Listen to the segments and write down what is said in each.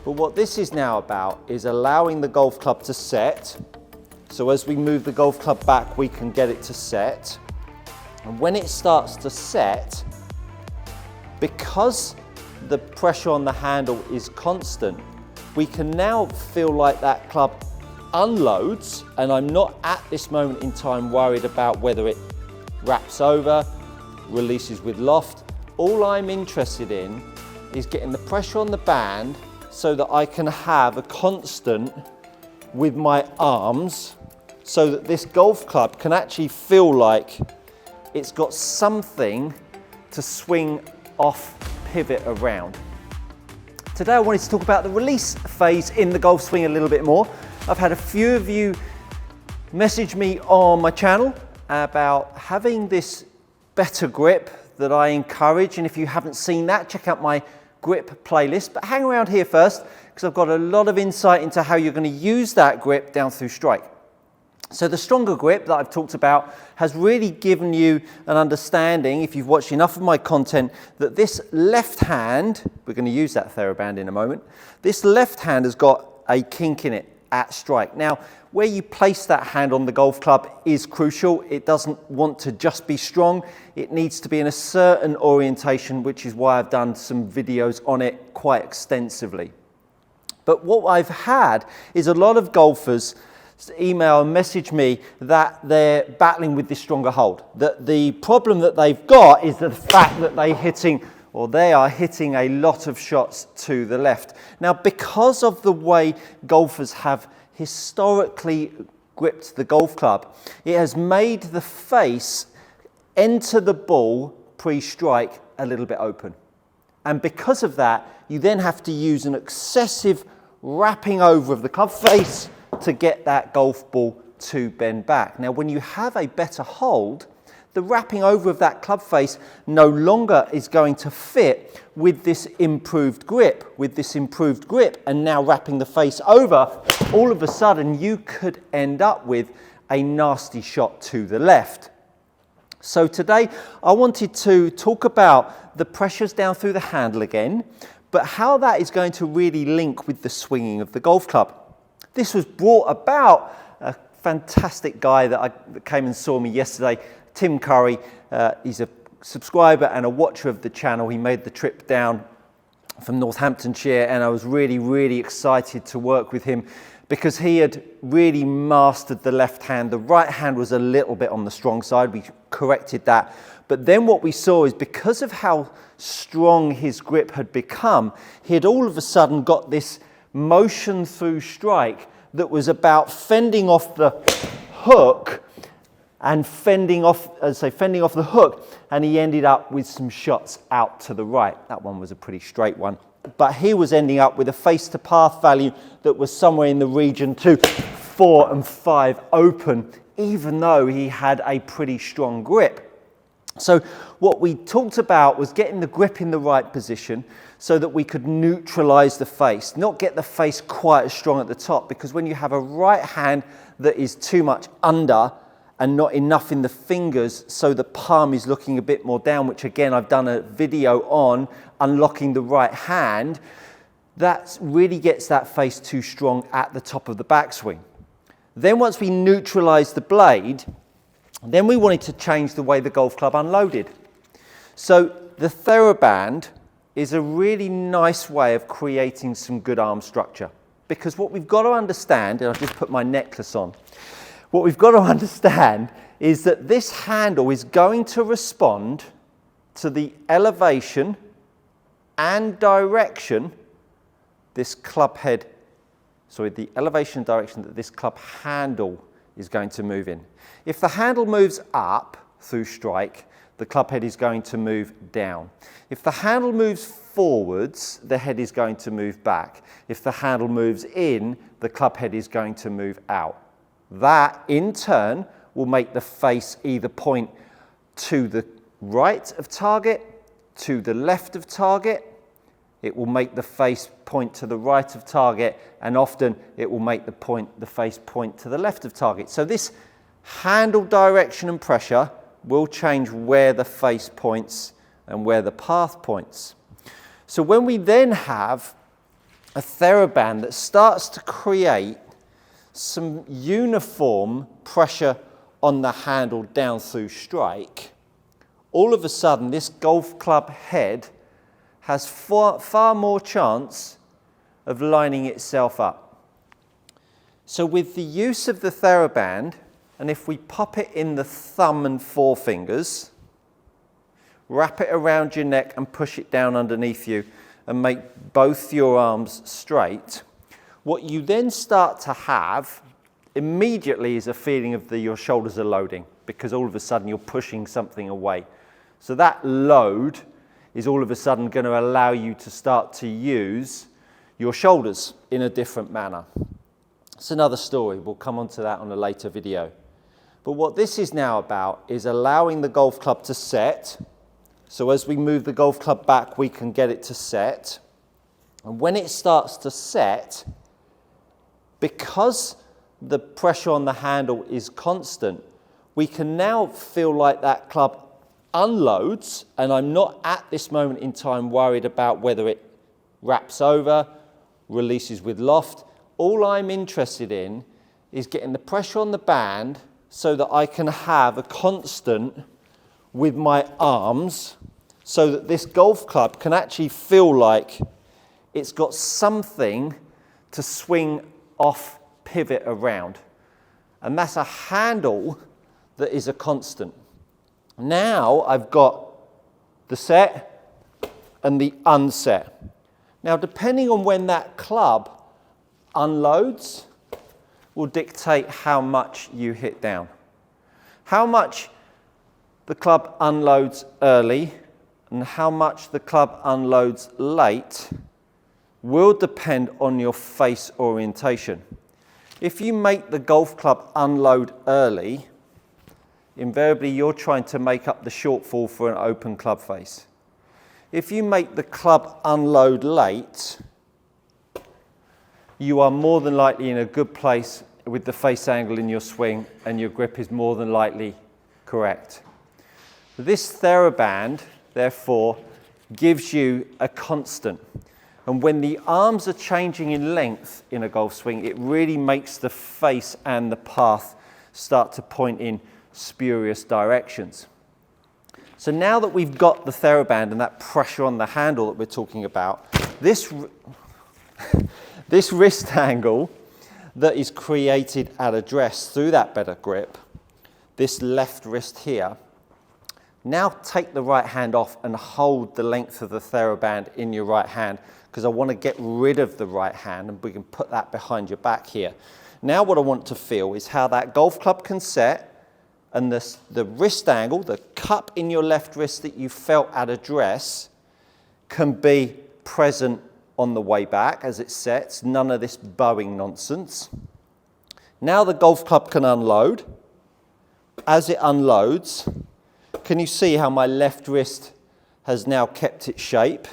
But what this is now about is allowing the golf club to set. So as we move the golf club back, we can get it to set. And when it starts to set, because the pressure on the handle is constant, we can now feel like that club unloads, and I'm not at this moment in time worried about whether it wraps over, releases with loft. All I'm interested in is getting the pressure on the band so that I can have a constant with my arms, so that this golf club can actually feel like it's got something to swing off pivot around. Today I wanted to talk about the release phase in the golf swing a little bit more. I've had a few of you message me on my channel about having this better grip that I encourage, and if you haven't seen that, check out my grip playlist. But hang around here first, because I've got a lot of insight into how you're going to use that grip down through strike. So the stronger grip that I've talked about has really given you an understanding, if you've watched enough of my content, that this left hand, we're going to use that theraband in a moment, this left hand has got a kink in it at strike. Now, where you place that hand on the golf club is crucial. It doesn't want to just be strong. It needs to be in a certain orientation, which is why I've done some videos on it quite extensively. But what I've had is a lot of golfers email and message me that they're battling with this stronger hold. That the problem that they've got is the fact that they are hitting a lot of shots to the left. Now, because of the way golfers have historically gripped the golf club, it has made the face enter the ball pre-strike a little bit open. And because of that, you then have to use an excessive wrapping over of the club face to get that golf ball to bend back. Now, when you have a better hold, the wrapping over of that club face no longer is going to fit with this improved grip. And now wrapping the face over, all of a sudden you could end up with a nasty shot to the left. So today I wanted to talk about the pressures down through the handle again, but how that is going to really link with the swinging of the golf club. This was brought about a fantastic guy that came and saw me yesterday, Tim Curry. He's a subscriber and a watcher of the channel. He made the trip down from Northamptonshire, and I was really, really excited to work with him because he had really mastered the left hand. The right hand was a little bit on the strong side. We corrected that. But then what we saw is, because of how strong his grip had become, he had all of a sudden got this motion through strike that was about fending off the hook and fending off the hook, and he ended up with some shots out to the right. That one was a pretty straight one, but he was ending up with a face to path value that was somewhere in the region to 4 and 5 open, even though he had a pretty strong grip. So what we talked about was getting the grip in the right position so that we could neutralize the face, not get the face quite as strong at the top, because when you have a right hand that is too much under and not enough in the fingers, so the palm is looking a bit more down, which again I've done a video on unlocking the right hand, that really gets that face too strong at the top of the backswing. Then once we neutralize the blade, then we wanted to change the way the golf club unloaded. So the theraband is a really nice way of creating some good arm structure, because what we've got to understand, and I've just put my necklace on, what we've got to understand is that this handle is going to respond to the elevation and direction the elevation and direction that this club handle is going to move in. If the handle moves up through strike, the club head is going to move down. If the handle moves forwards, the head is going to move back. If the handle moves in, the club head is going to move out. That, in turn, will make the face either point to the right of target, to the left of target. It will make the face point to the right of target, and often it will make the face point to the left of target. So this handle direction and pressure will change where the face points and where the path points. So when we then have a theraband that starts to create some uniform pressure on the handle down through strike, all of a sudden this golf club head has far more chance of lining itself up. So with the use of the theraband, and if we pop it in the thumb and forefingers, wrap it around your neck and push it down underneath you and make both your arms straight, what you then start to have immediately is a feeling of your shoulders are loading, because all of a sudden you're pushing something away. So that load is all of a sudden going to allow you to start to use your shoulders in a different manner. It's another story. We'll come on to that on a later video. But what this is now about is allowing the golf club to set. So as we move the golf club back, we can get it to set. And when it starts to set, because the pressure on the handle is constant, we can now feel like that club unloads, and I'm not at this moment in time worried about whether it wraps over, releases with loft. All I'm interested in is getting the pressure on the band so that I can have a constant with my arms, so that this golf club can actually feel like it's got something to swing off pivot around. And that's a handle that is a constant. Now I've got the set and the unset. Now, depending on when that club unloads will dictate how much you hit down. How much the club unloads early and how much the club unloads late will depend on your face orientation. If you make the golf club unload early, invariably you're trying to make up the shortfall for an open club face. If you make the club unload late, you are more than likely in a good place with the face angle in your swing, and your grip is more than likely correct. This theraband, therefore, gives you a constant. And when the arms are changing in length in a golf swing, it really makes the face and the path start to point in spurious directions. So now that we've got the theraband and that pressure on the handle that we're talking about, this wrist angle that is created at address through that better grip, this left wrist here, now take the right hand off and hold the length of the theraband in your right hand, because I want to get rid of the right hand, and we can put that behind your back here. Now what I want to feel is how that golf club can set, and the wrist angle, the cup in your left wrist that you felt at address, can be present on the way back as it sets. None of this bowing nonsense. Now the golf club can unload. As it unloads, can you see how my left wrist has now kept its shape?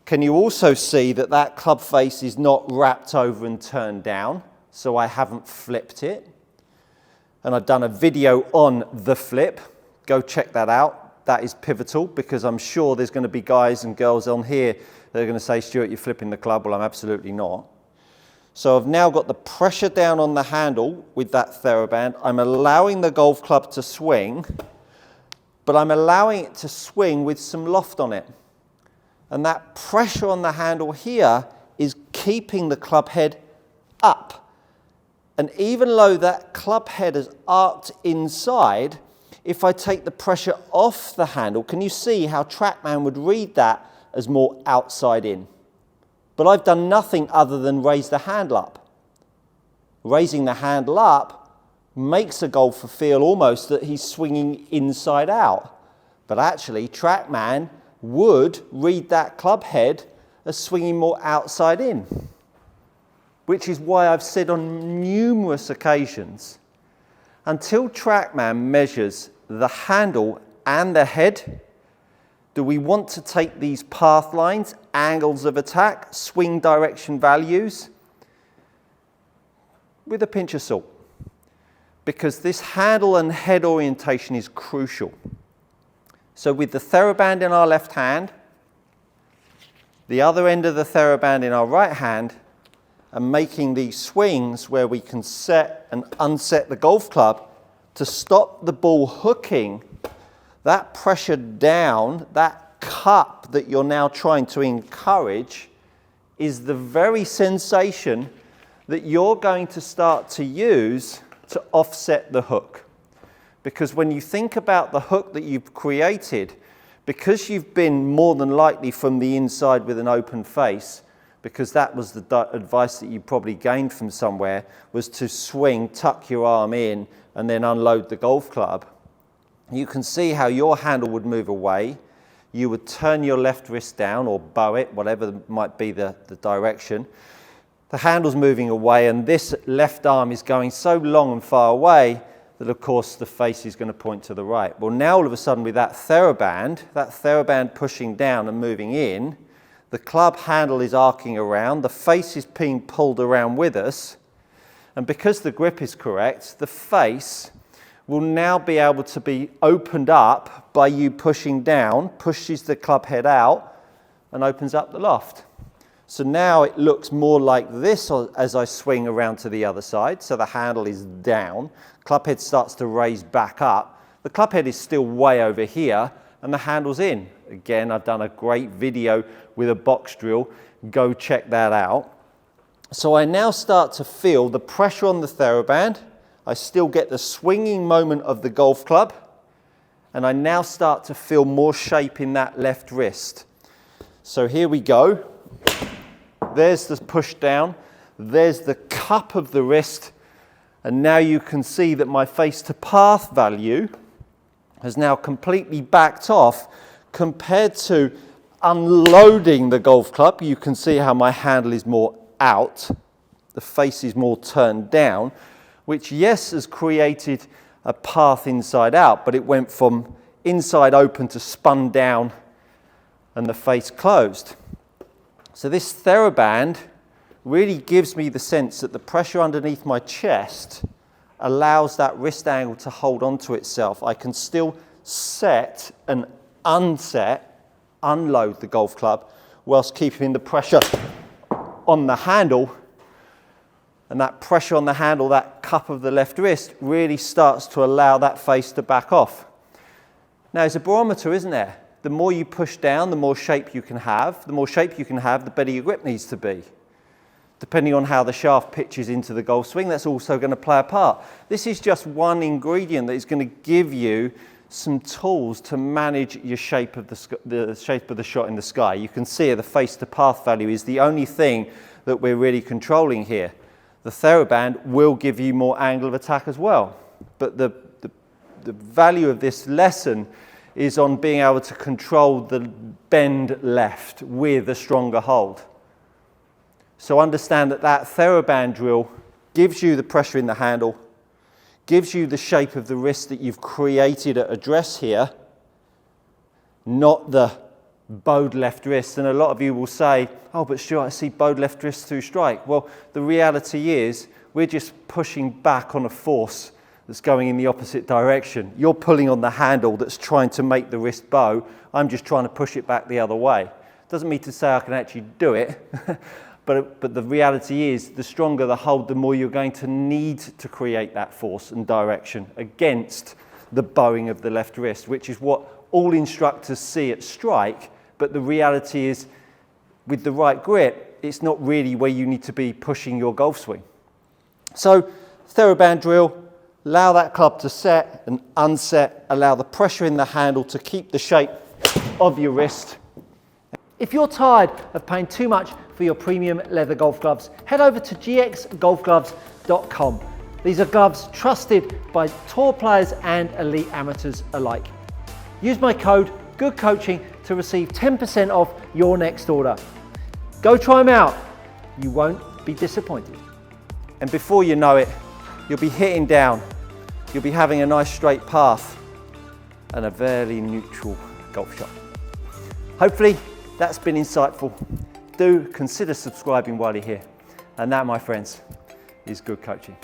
Can you also see that that club face is not wrapped over and turned down, so I haven't flipped it? And I've done a video on the flip. Go check that out. That is pivotal, because I'm sure there's going to be guys and girls on here that are going to say, Stuart, you're flipping the club. Well, I'm absolutely not. So I've now got the pressure down on the handle with that theraband. I'm allowing the golf club to swing, but I'm allowing it to swing with some loft on it. And that pressure on the handle here is keeping the club head up. And even though that club head is arced inside, if I take the pressure off the handle, can you see how TrackMan would read that as more outside in? But I've done nothing other than raise the handle up. Raising the handle up makes a golfer feel almost that he's swinging inside out. But actually, TrackMan would read that club head as swinging more outside in. Which is why I've said on numerous occasions, until TrackMan measures the handle and the head, do we want to take these path lines, angles of attack, swing direction values with a pinch of salt? Because this handle and head orientation is crucial. So with the theraband in our left hand, the other end of the theraband in our right hand and making these swings where we can set and unset the golf club to stop the ball hooking, that pressure down, that cup that you're now trying to encourage is the very sensation that you're going to start to use to offset the hook. Because when you think about the hook that you've created, because you've been more than likely from the inside with an open face, because that was the advice that you probably gained from somewhere, was to swing, tuck your arm in, and then unload the golf club. You can see how your handle would move away. You would turn your left wrist down or bow it, whatever might be the direction. The handle's moving away, and this left arm is going so long and far away that, of course, the face is going to point to the right. Well, now all of a sudden with that theraband pushing down and moving in, the club handle is arcing around, the face is being pulled around with us, and because the grip is correct, the face will now be able to be opened up by you pushing down, pushes the club head out, and opens up the loft. So now it looks more like this as I swing around to the other side. So the handle is down, club head starts to raise back up. The club head is still way over here and the handle's in. Again, I've done a great video with a box drill. Go check that out. So I now start to feel the pressure on the theraband. I still get the swinging moment of the golf club. And I now start to feel more shape in that left wrist. So here we go. There's the push down, there's the cup of the wrist, and now you can see that my face to path value has now completely backed off compared to unloading the golf club. You can see how my handle is more out, the face is more turned down, which yes has created a path inside out, but it went from inside open to spun down and the face closed. So this theraband really gives me the sense that the pressure underneath my chest allows that wrist angle to hold onto itself. I can still set and unset, unload the golf club, whilst keeping the pressure on the handle. And that pressure on the handle, that cup of the left wrist, really starts to allow that face to back off. Now, it's a barometer, isn't there? The more you push down, the more shape you can have. The more shape you can have, the better your grip needs to be. Depending on how the shaft pitches into the golf swing, that's also going to play a part. This is just one ingredient that is going to give you some tools to manage your shape of the shape of the shot in the sky. You can see the face to path value is the only thing that we're really controlling here. The theraband will give you more angle of attack as well. But the value of this lesson is on being able to control the bend left with a stronger hold. So understand that that theraband drill gives you the pressure in the handle, gives you the shape of the wrist that you've created at address here, not the bowed left wrist. And a lot of you will say, oh, but Stuart, I see bowed left wrist through strike. Well, the reality is we're just pushing back on a force that's going in the opposite direction. You're pulling on the handle that's trying to make the wrist bow. I'm just trying to push it back the other way. Doesn't mean to say I can actually do it, but the reality is the stronger the hold, the more you're going to need to create that force and direction against the bowing of the left wrist, which is what all instructors see at strike, but the reality is with the right grip, it's not really where you need to be pushing your golf swing. So theraband drill, allow that club to set and unset, allow the pressure in the handle to keep the shape of your wrist. If you're tired of paying too much for your premium leather golf gloves, head over to gxgolfgloves.com. These are gloves trusted by tour players and elite amateurs alike. Use my code GOODCOACHING to receive 10% off your next order. Go try them out. You won't be disappointed. And before you know it, you'll be hitting down. You'll be having a nice straight path and a very neutral golf shot. Hopefully that's been insightful. Do consider subscribing while you're here. And that, my friends, is good coaching.